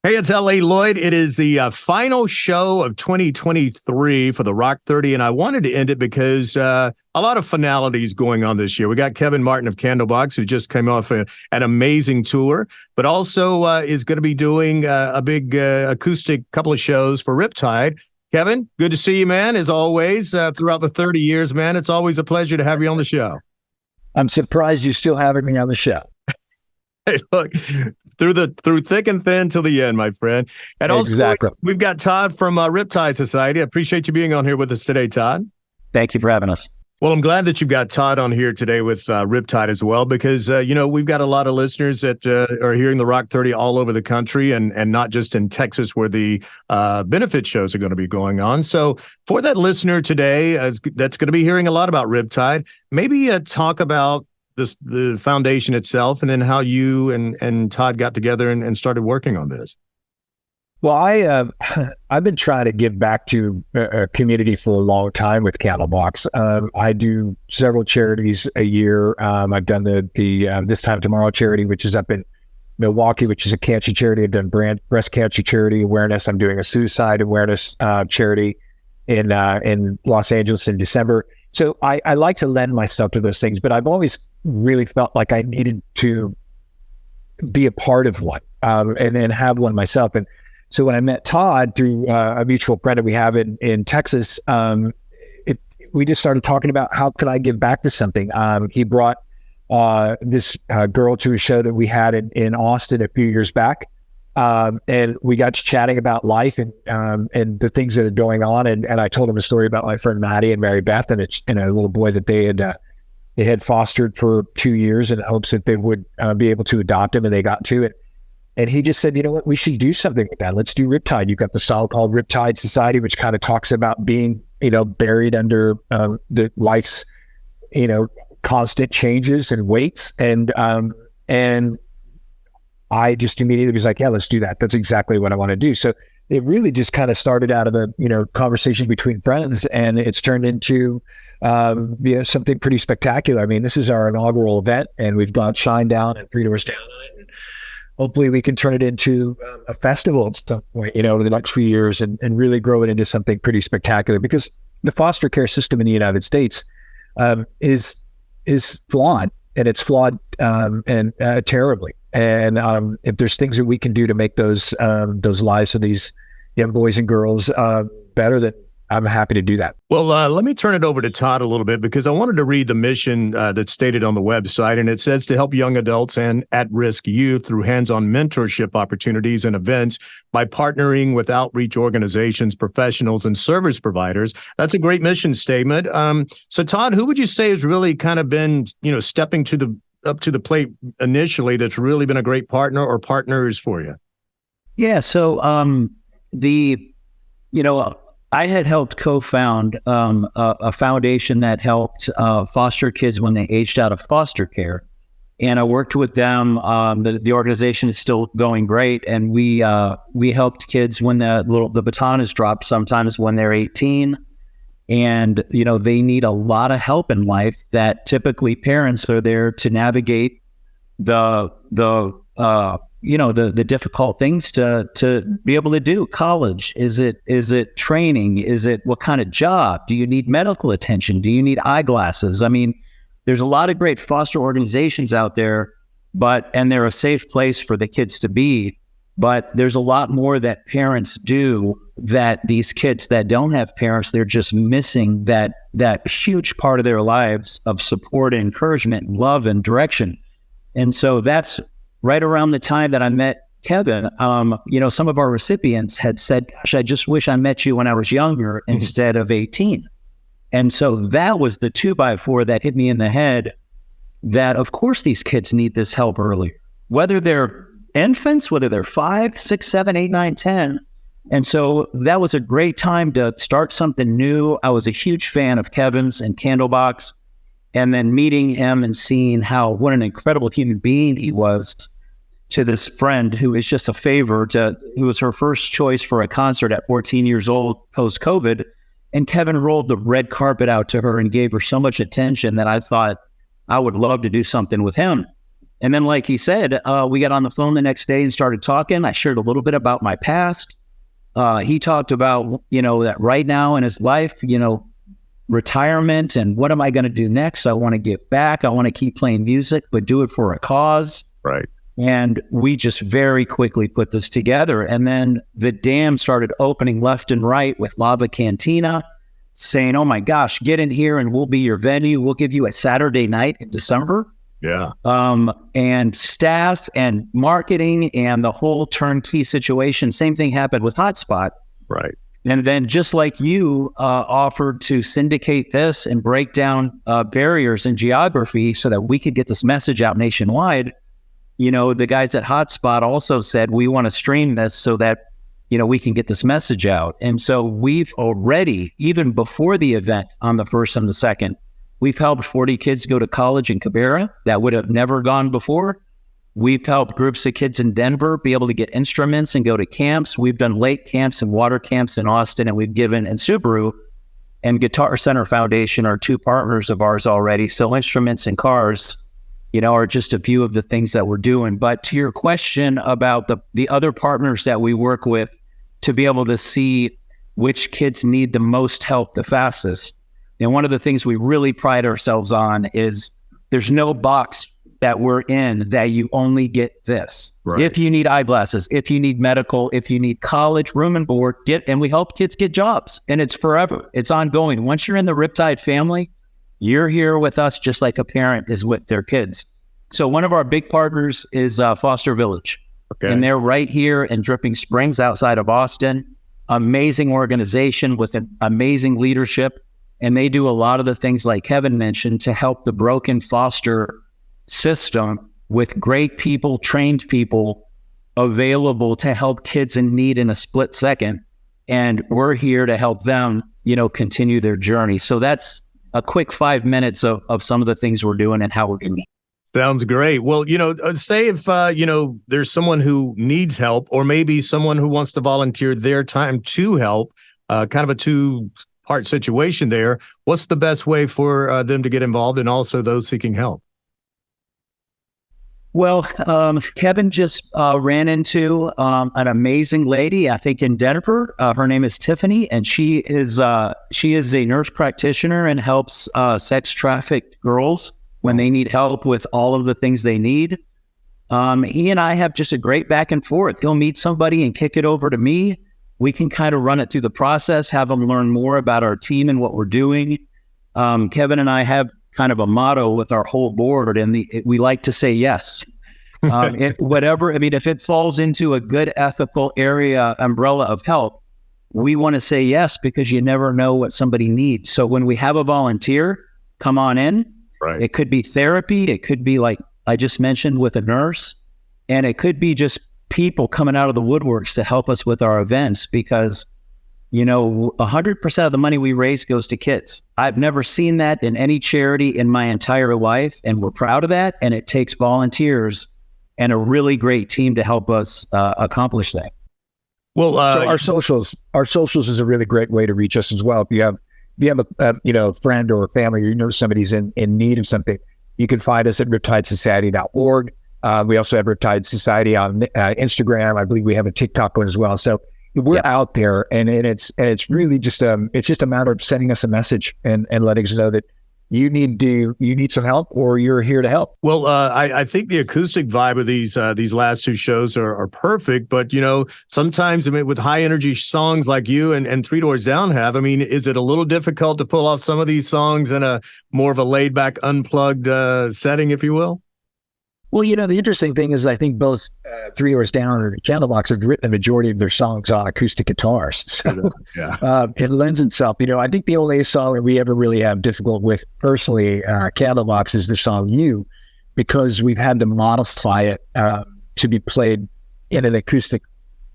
Hey, it's L.A. Lloyd. It is the final show of 2023 for the Rock 30, and I wanted to end it because a lot of finalities going on this year. We got Kevin Martin of Candlebox, who just came off an amazing tour, but also is going to be doing a big acoustic couple of shows for Riptide. Kevin, good to see you, man, as always. Throughout the 30 years, man, it's always a pleasure to have you on the show. I'm surprised you still having me on the show. Hey, look, through thick and thin till the end, my friend. And also, exactly. We've got Todd from Riptide Society. I appreciate you being on here with us today, Todd. Thank you for having us. Well, I'm glad that you've got Todd on here today with Riptide as well, because, we've got a lot of listeners that are hearing the Rock 30 all over the country and not just in Texas where the benefit shows are going to be going on. So for that listener today that's going to be hearing a lot about Riptide, maybe talk about the foundation itself, and then how you and Todd got together and started working on this. Well, I've been trying to give back to a community for a long time with Candlebox. I do several charities a year. I've done the This Time Tomorrow charity, which is up in Milwaukee, which is a cancer charity. I've done breast cancer charity awareness. I'm doing a suicide awareness charity in Los Angeles in December. So I like to lend myself to those things, but I've always really felt like I needed to be a part of one and have one myself. And so when I met Todd through a mutual friend that we have in Texas, we just started talking about how could I give back to something. He brought this girl to a show that we had in Austin a few years back. And we got to chatting about life and the things that are going on. And I told him a story about my friend Maddie and Mary Beth and a little boy that they had fostered for 2 years in hopes that they would be able to adopt him, and they got to it. And he just said, you know what, we should do something with that. Let's do Riptide. You've got the song called Riptide Society, which kind of talks about being, buried under the life's, constant changes and weights. And I just immediately was like, yeah, let's do that. That's exactly what I want to do. So it really just kind of started out of a, conversation between friends, and it's turned into, something pretty spectacular. I mean, this is our inaugural event, and we've got Shine Down and 3 Doors Down on it. And hopefully we can turn it into a festival at some point, in the next few years and really grow it into something pretty spectacular, because the foster care system in the United States is flawed, and it's flawed and terribly. And if there's things that we can do to make those lives of these young boys and girls better, then I'm happy to do that. Well, let me turn it over to Todd a little bit, because I wanted to read the mission that's stated on the website, and it says to help young adults and at-risk youth through hands-on mentorship opportunities and events by partnering with outreach organizations, professionals, and service providers. That's a great mission statement. So, Todd, who would you say has really kind of been, stepping up to the plate initially that's really been a great partner or partners for you? Yeah. So, I had helped co-found a foundation that helped foster kids when they aged out of foster care. And I worked with them. The organization is still going great. And we helped kids when the baton is dropped, sometimes when they're 18. And, they need a lot of help in life that typically parents are there to navigate the difficult things to be able to do. College, is it training? Is it what kind of job? Do you need medical attention? Do you need eyeglasses? I mean, there's a lot of great foster organizations out there, and they're a safe place for the kids to be. But there's a lot more that parents do that these kids that don't have parents, they're just missing that huge part of their lives of support and encouragement, love and direction. And so that's right around the time that I met Kevin. Some of our recipients had said, gosh, I just wish I met you when I was younger instead of 18. And so that was the 2x4 that hit me in the head, that of course these kids need this help earlier, whether they're infants, whether they're 5, 6, 7, 8, 9, 10. And so that was a great time to start something new. I was a huge fan of Kevin's and Candlebox, and then meeting him and seeing what an incredible human being he was to this friend who is just a favor who was her first choice for a concert at 14 years old post-COVID. And Kevin rolled the red carpet out to her and gave her so much attention that I thought I would love to do something with him. And then, like he said, we got on the phone the next day and started talking. I shared a little bit about my past. He talked about, that right now in his life, retirement and what am I going to do next? I want to give back. I want to keep playing music, but do it for a cause. Right. And we just very quickly put this together. And then the dam started opening left and right with Lava Cantina saying, oh my gosh, get in here and we'll be your venue. We'll give you a Saturday night in December. Yeah. And staff and marketing and the whole turnkey situation. Same thing happened with Hotspot. Right. And then just like you offered to syndicate this and break down barriers in geography so that we could get this message out nationwide, the guys at Hotspot also said, we want to stream this so that, we can get this message out. And so we've already, even before the event on the 1st and the 2nd, we've helped 40 kids go to college in Cabrera that would have never gone before. We've helped groups of kids in Denver be able to get instruments and go to camps. We've done lake camps and water camps in Austin, and we've given, and Subaru and Guitar Center Foundation are 2 partners of ours already. So instruments and cars, are just a few of the things that we're doing. But to your question about the other partners that we work with to be able to see which kids need the most help the fastest. And one of the things we really pride ourselves on is there's no box that we're in that you only get this. Right. If you need eyeglasses, if you need medical, if you need college, room and board, and we help kids get jobs, and it's forever. It's ongoing. Once you're in the Riptide family, you're here with us just like a parent is with their kids. So one of our big partners is Foster Village. Okay. And they're right here in Dripping Springs outside of Austin. Amazing organization with an amazing leadership. And they do a lot of the things like Kevin mentioned to help the broken foster system with great people, trained people available to help kids in need in a split second. And we're here to help them, continue their journey. So that's a quick 5 minutes of some of the things we're doing and how we're doing it. Sounds great. Well, say if, there's someone who needs help or maybe someone who wants to volunteer their time to help, kind of a 2-part situation there. What's the best way for them to get involved and also those seeking help? Well, Kevin just ran into an amazing lady, I think, in Denver. Her name is Tiffany, and she is a nurse practitioner and helps sex trafficked girls when they need help with all of the things they need. He and I have just a great back and forth. He'll meet somebody and kick it over to me. We can kind of run it through the process, have them learn more about our team and what we're doing. Kevin and I have kind of a motto with our whole board, and we like to say yes. If it falls into a good ethical area umbrella of help, we want to say yes because you never know what somebody needs. So when we have a volunteer come on in, right. It could be therapy, it could be like I just mentioned with a nurse, and it could be just people coming out of the woodworks to help us with our events because 100% of the money we raise goes to kids. I've never seen that in any charity in my entire life, and we're proud of that. And it takes volunteers and a really great team to help us accomplish that. Well, so our socials is a really great way to reach us as well. If you have a friend or a family, or somebody's in need of something, you can find us at riptidesociety.org. We also have Riptide Society on Instagram. I believe we have a TikTok one as well. So we're out there, and it's really just a matter of sending us a message and letting us know that you need some help or you're here to help. Well, I think the acoustic vibe of these last 2 shows are perfect, but sometimes with high energy songs like you and Three Doors Down have, is it a little difficult to pull off some of these songs in a more of a laid back, unplugged setting, if you will? Well, the interesting thing is I think both Three Doors Down and Candlebox have written the majority of their songs on acoustic guitars. So it lends itself. I think the only song that we ever really have difficult with personally, Candlebox, is the song You, because we've had to modify it to be played in an acoustic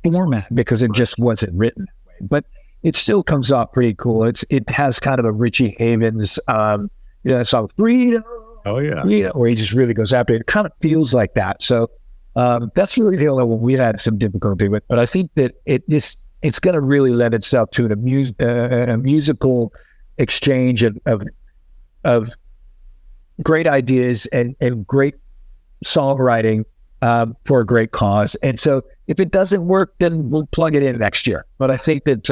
format because it just wasn't written. But it still comes off pretty cool. It has kind of a Richie Havens song, Freedom. Oh yeah. Where he just really goes after it. It kind of feels like that. So that's really the only one we had some difficulty with. But I think that it's going to really lend itself to a musical exchange of great ideas and great songwriting for a great cause. And so if it doesn't work, then we'll plug it in next year. But I think that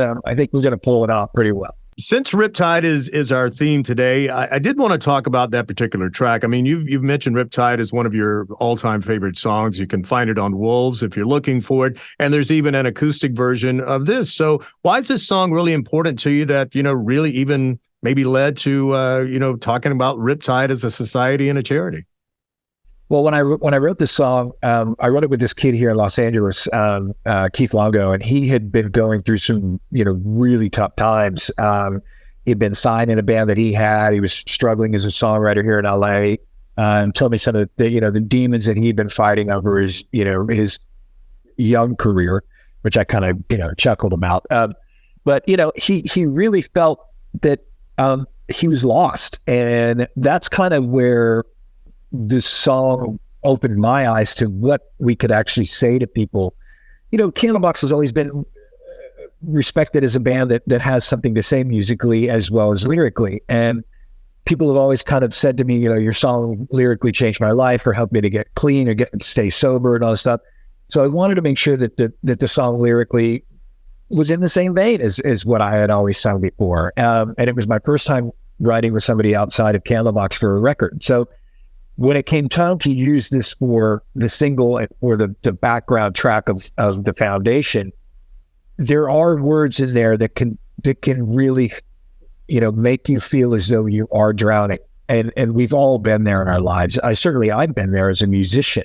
we're going to pull it off pretty well. Since Riptide is our theme today, I did want to talk about that particular track. I mean, you've mentioned Riptide as one of your all-time favorite songs. You can find it on Wolves if you're looking for it. And there's even an acoustic version of this. So why is this song really important to you that, really even maybe led to, talking about Riptide as a society and a charity? Well, when I wrote this song, I wrote it with this kid here in Los Angeles, Keith Longo, and he had been going through some, really tough times. He'd been signed in a band that he had. He was struggling as a songwriter here in LA. And told me some of the demons that he'd been fighting over his young career, which I kind of chuckled about. But he really felt that he was lost, and that's kind of where this song opened my eyes to what we could actually say to people. Candlebox has always been respected as a band that has something to say musically as well as lyrically. And people have always kind of said to me, your song lyrically changed my life or helped me to get clean or stay sober and all this stuff. So I wanted to make sure that the song lyrically was in the same vein as what I had always sung before. And it was my first time writing with somebody outside of Candlebox for a record. So when it came time to use this for the single and for the background track of the foundation, there are words in there that can really, make you feel as though you are drowning. And we've all been there in our lives. I've been there as a musician.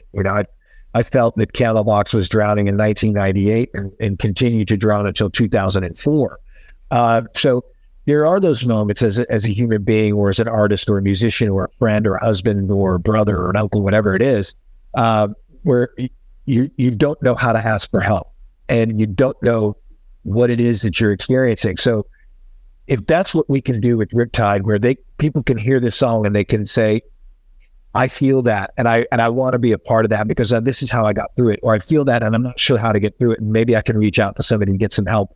I felt that Candlebox was drowning in 1998 and continued to drown until 2004. So there are those moments as a human being or as an artist or a musician or a friend or a husband or a brother or an uncle, whatever it is, where you don't know how to ask for help and you don't know what it is that you're experiencing. So if that's what we can do with Riptide, where people can hear this song and they can say, I feel that and I want to be a part of that because this is how I got through it, or I feel that and I'm not sure how to get through it, and maybe I can reach out to somebody and get some help.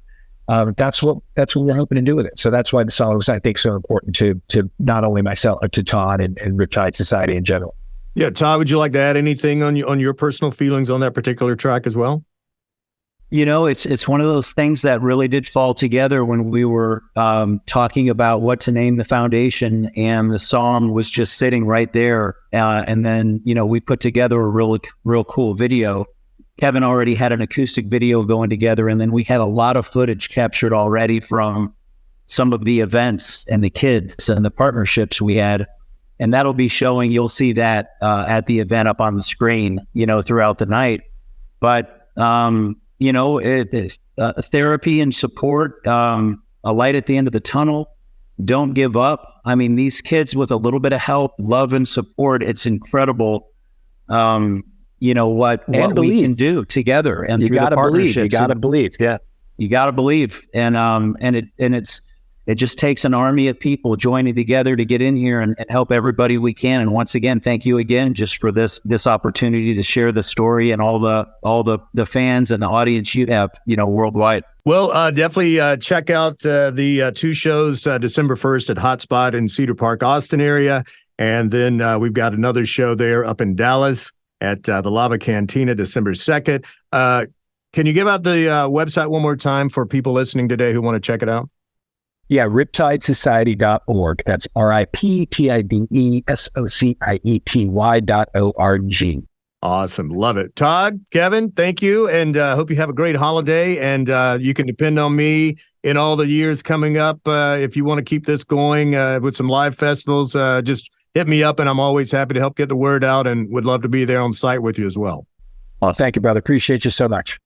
That's what we're hoping to do with it. So that's why the song was, I think, so important to not only myself, but to Todd and Riptide Society in general. Yeah, Todd, would you like to add anything on your personal feelings on that particular track as well? It's one of those things that really did fall together when we were talking about what to name the foundation, and the song was just sitting right there. And then, we put together a real cool video. Kevin already had an acoustic video going together, and then we had a lot of footage captured already from some of the events and the kids and the partnerships we had. And that'll be showing, you'll see that at the event up on the screen, throughout the night. But, therapy and support, a light at the end of the tunnel, don't give up. I mean, these kids with a little bit of help, love and support, it's incredible. What we can do together, and through the partnerships. You gotta believe. Yeah. You gotta believe. And it just takes an army of people joining together to get in here and help everybody we can. And once again, thank you again just for this opportunity to share the story and all the fans and the audience you have, worldwide. Well, definitely check out the two shows, December 1st at Hotspot in Cedar Park, Austin area. And then we've got another show there up in Dallas at the Lava Cantina, December 2nd. Can you give out the website one more time for people listening today who want to check it out? Yeah, riptidesociety.org. That's RIPTIDESOCIETY.org. Awesome. Love it. Todd, Kevin, thank you. And hope you have a great holiday. And you can depend on me in all the years coming up. If you want to keep this going with some live festivals, just hit me up, and I'm always happy to help get the word out and would love to be there on site with you as well. Well, thank you, brother. Appreciate you so much.